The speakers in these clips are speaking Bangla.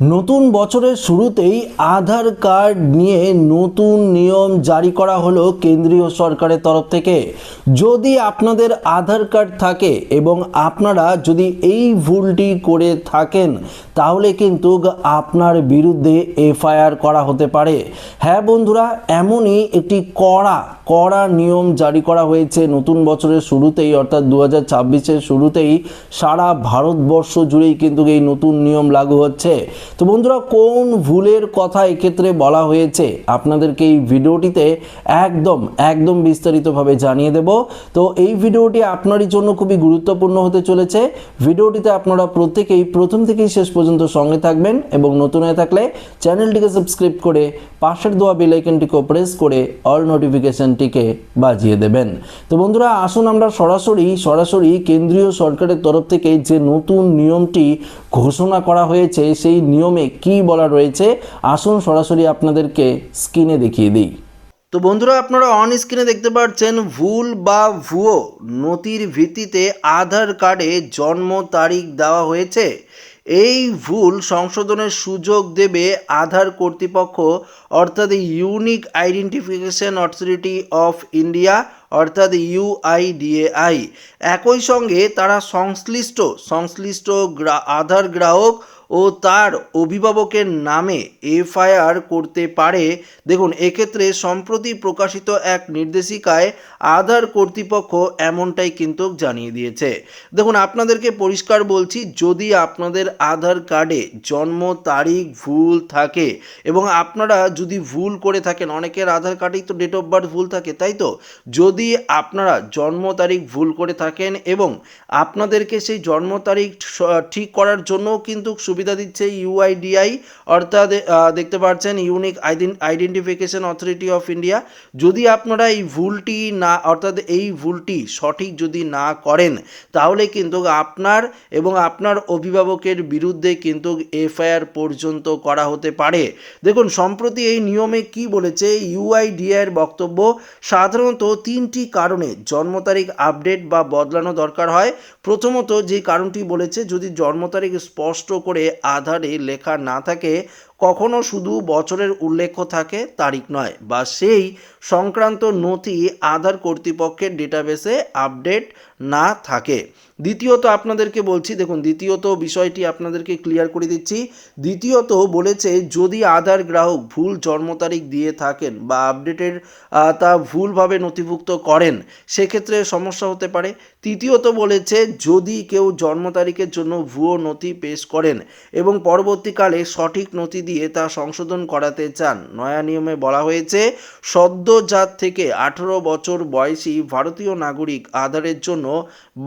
নতুন বছরের শুরুতেই আধার কার্ড নিয়ে নতুন নিয়ম জারি করা হলো কেন্দ্রীয় সরকারের তরফ থেকে। যদি আপনাদের আধার কার্ড থাকে এবং আপনারা যদি এই ভুলটি করে থাকেন তাহলে কিন্তু আপনার বিরুদ্ধে এফআইআর করা হতে পারে। হ্যাঁ বন্ধুরা, এমনই একটি কড়া নিয়ম জারি করা হয়েছে নতুন বছরের শুরুতেই, অর্থাৎ 2026-এর শুরুতেই সারা ভারতবর্ষ জুড়েই কিন্তু এই নতুন নিয়ম লাগু হচ্ছে। তো বন্ধুরা, কোন ভুলের কথা এক্ষেত্রে বলা হয়েছে আপনাদেরকে এই ভিডিওটিতে একদম বিস্তারিতভাবে জানিয়ে দেব। তো এই ভিডিওটি আপনারই জন্য খুবই গুরুত্বপূর্ণ হতে চলেছে। ভিডিওটিতে আপনারা প্রত্যেকেই প্রথম থেকেই শেষ পর্যন্ত সঙ্গে থাকবেন এবং নতুন হয়ে থাকলে চ্যানেলটিকে সাবস্ক্রাইব করে পাশের দেওয়া বেল আইকনটিকে প্রেস করে অল নোটিফিকেশনটিকে বাজিয়ে দেবেন। তো বন্ধুরা, আসুন আমরা সরাসরি কেন্দ্রীয় সরকারের তরফ থেকে যে নতুন নিয়মটি ঘোষণা করা হয়েছে সেই নিয়মে কি বলা রয়েছে আসুন সরাসরি আপনাদেরকে স্ক্রিনে দেখিয়ে দিই। তো বন্ধুরা, আপনারা অন স্ক্রিনে দেখতে পাচ্ছেন ভুল বা ভুয়ো নথির ভিত্তিতে আধার কার্ডে জন্ম তারিখ দেওয়া হয়েছে। এই ভুল সংশোধনের সুযোগ দেবে আধার কর্তৃপক্ষ, অর্থাৎ unique identification authority of India, অর্থাৎ ইউআইডিএআই। একই সঙ্গে তারা সংশ্লিষ্ট আধার গ্রাহক ও তার অভিভাবকের নামে এফআইআর করতে পারে। দেখুন, এক্ষেত্রে সম্প্রতি প্রকাশিত এক নির্দেশিকায় আধার কর্তৃপক্ষ এমনটাই কিন্তু জানিয়ে দিয়েছে। দেখুন, আপনাদেরকে পরিষ্কার বলছি, যদি আপনাদের আধার কার্ডে জন্ম তারিখ ভুল থাকে এবং আপনারা যদি ভুল করে থাকেন, অনেকের আধার কার্ডেই তো ডেট অফ বার্থ ভুল থাকে, তাই তো? যদি আপনারা জন্ম তারিখ ভুল করে থাকেন এবং আপনাদেরকে সেই জন্ম তারিখ ঠিক করার জন্য কিন্তু সুবিধা দিচ্ছে ইউআইডিআই, অর্থাৎ দেখতে পাচ্ছেন unique identification authority of India. যদি আপনারা এই ভুলটি না, অর্থাৎ এই ভুলটি সঠিক যদি না করেন তাহলে কিন্তু আপনার এবং আপনার অভিভাবকের বিরুদ্ধে কিন্তু এফআইআর পর্যন্ত করা হতে পারে। দেখুন, সম্প্রতি এই নিয়মে কি বলেছে ইউআইডিআই এর বক্তব্য, সাধারণত 3টি কারণে জন্ম তারিখ আপডেট বা বদলানো দরকার হয়। প্রথমত যে কারণটি বলেছে, যদি জন্ম তারিখ স্পষ্ট করে আধারে লেখা না থাকে, কখনো শুধু বছরের উল্লেখ থাকে, তারিখ নয়, বা সেই সংক্রান্ত নথি আধার কর্তৃপক্ষের ডেটাবেসে আপডেট না থাকে। দ্বিতীয়ত আপনাদেরকে বলছি, দেখুন দ্বিতীয়ত বিষয়টি আপনাদেরকে ক্লিয়ার করে দিচ্ছি। দ্বিতীয়ত বলেছে, যদি আধার গ্রাহক ভুল জন্ম তারিখ দিয়ে থাকেন বা আপডেটের তা ভুলভাবে নথিভুক্ত করেন সেক্ষেত্রে সমস্যা হতে পারে। তৃতীয়ত বলেছে, যদি কেউ জন্ম তারিখের জন্য ভুয়ো নথি পেশ করেন এবং পরবর্তীকালে সঠিক নথি দিয়ে তা সংশোধন করাতে চান। নয়া নিয়মে বলা হয়েছে, সদ্যজাত থেকে 18 বছর বয়সী ভারতীয় নাগরিক আধারের জন্য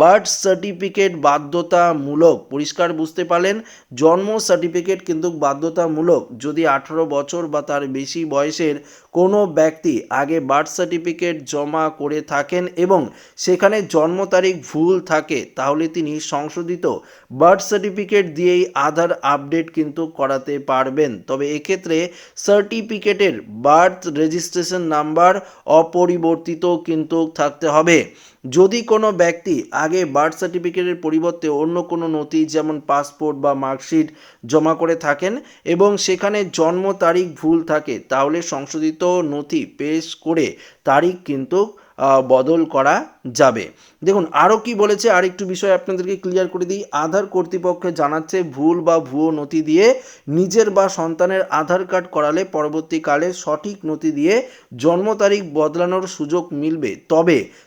বার্থ সার্টিফিকেট বাধ্যতামূলক। পরিষ্কার বুঝতে পারলেন, জন্ম সার্টিফিকেট কিন্তু বাধ্যতামূলক। যদি 18 বছর বা তার বেশি বয়সের কোনো ব্যক্তি আগে বার্থ সার্টিফিকেট জমা করে থাকেন এবং সেখানে জন্ম তারিখ ভুল থাকে তাহলে তিনি সংশোধিত বার্থ সার্টিফিকেট দিয়েই আধার আপডেট কিন্তু করাতে পারবেন। তবে এক্ষেত্রে সার্টিফিকেটের বার্থ রেজিস্ট্রেশন নাম্বার অপরিবর্তিত কিন্তু থাকতে হবে। যদি কোনো ব্যক্তি আগে বার্থ সার্টিফিকেটের পরিবর্তে অন্য কোনো নথি যেমন পাসপোর্ট বা মার্কশিট জমা করে থাকেন এবং সেখানে জন্ম তারিখ ভুল থাকে তাহলে সংশোধিত নথি পেশ করে তারিখ কিন্তু বদল করা যাবে। দেখুন আরও কি বলেছে, আরেকটু বিষয় আপনাদেরকে ক্লিয়ার করে দিই। আধার কর্তৃপক্ষ জানাচ্ছে, ভুল বা ভুয়ো নথি দিয়ে নিজের বা সন্তানের আধার কার্ড করালে পরবর্তীকালে সঠিক নথি দিয়ে জন্ম তারিখ বদলানোর সুযোগ মিলবে।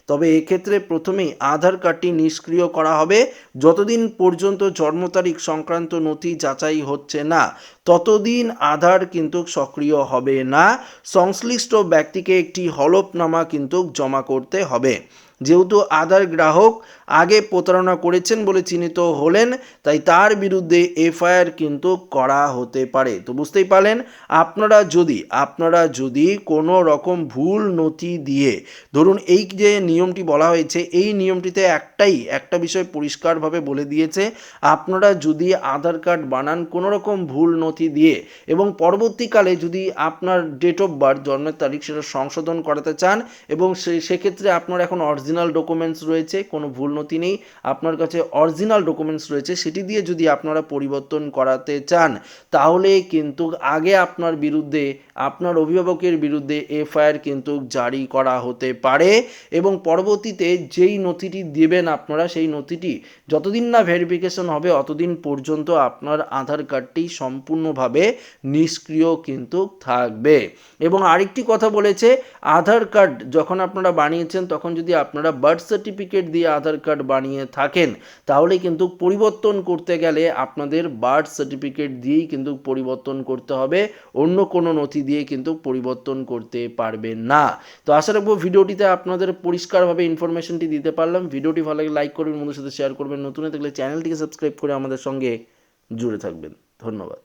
তবে এক্ষেত্রে প্রথমেই আধার কার্ডটি নিষ্ক্রিয় করা হবে। যতদিন পর্যন্ত জন্ম তারিখ সংক্রান্ত নথি যাচাই হচ্ছে না ততদিন আধার কিন্তু সক্রিয় হবে না। সংশ্লিষ্ট ব্যক্তিকে একটি হলফনামা কিন্তু জমা করতে হবে। যেহেতু আধার গ্রাহক আগে প্রতারণা করেছেন বলে চিহ্নিত হলেন, তাই তার বিরুদ্ধে এফআইআর কিন্তু করা হতে পারে। তো বুঝতেই পারলেন, আপনারা যদি কোনো রকম ভুল নথি দিয়ে, ধরুন এই যে নিয়মটি বলা হয়েছে এই নিয়মটিতে একটা বিষয় পরিষ্কারভাবে বলে দিয়েছে, আপনারা যদি আধার কার্ড বানান কোনো রকম ভুল নথি দিয়ে এবং পরবর্তীকালে যদি আপনার ডেট অফ বার্থ জন্মের তারিখ সেটা সংশোধন করাতে চান এবং সেক্ষেত্রে আপনার এখন অরিজিনাল ডকুমেন্টস রয়েছে, কোনো ভুল নথি নেই, আপনার কাছে অরিজিনাল ডকুমেন্টস রয়েছে, সেটি দিয়ে যদি আপনারা পরিবর্তন করাতে চান তাহলে কিন্তু আগে আপনার বিরুদ্ধে, আপনার অভিভাবকের বিরুদ্ধে এফআইআর কিন্তু জারি করা হতে পারে এবং পরবর্তীতে যেই নথিটি দেবেন আপনারা, সেই নথিটি যতদিন না ভেরিফিকেশন হবে অতদিন পর্যন্ত আপনার আধার কার্ডটি সম্পূর্ণভাবে নিষ্ক্রিয় কিন্তু থাকবে। এবং আরেকটি কথা বলেছে, আধার কার্ড যখন আপনারা বানিয়েছেন তখন যদি আপনারা বার্থ সার্টিফিকেট দিয়ে আধার কার্ড বানিয়ে থাকেন তাহলে কিন্তু পরিবর্তন করতে গেলে আপনাদের বার্থ সার্টিফিকেট দিয়েই কিন্তু পরিবর্তন করতে হবে, অন্য কোনো নথি দিয়ে কিন্তু পরিবর্তন করতে পারবেন না। তো আশা রাখবো ভিডিওটিতে আপনাদের পরিষ্কারভাবে ইনফরমেশনটি দিতে পারলাম। ভিডিওটি ভালো লাগলে লাইক করবেন, বন্ধুদের সাথে শেয়ার করবেন, নতুন হয়ে থাকলে চ্যানেলটিকে সাবস্ক্রাইব করে আমাদের সঙ্গে জুড়ে থাকবেন। ধন্যবাদ।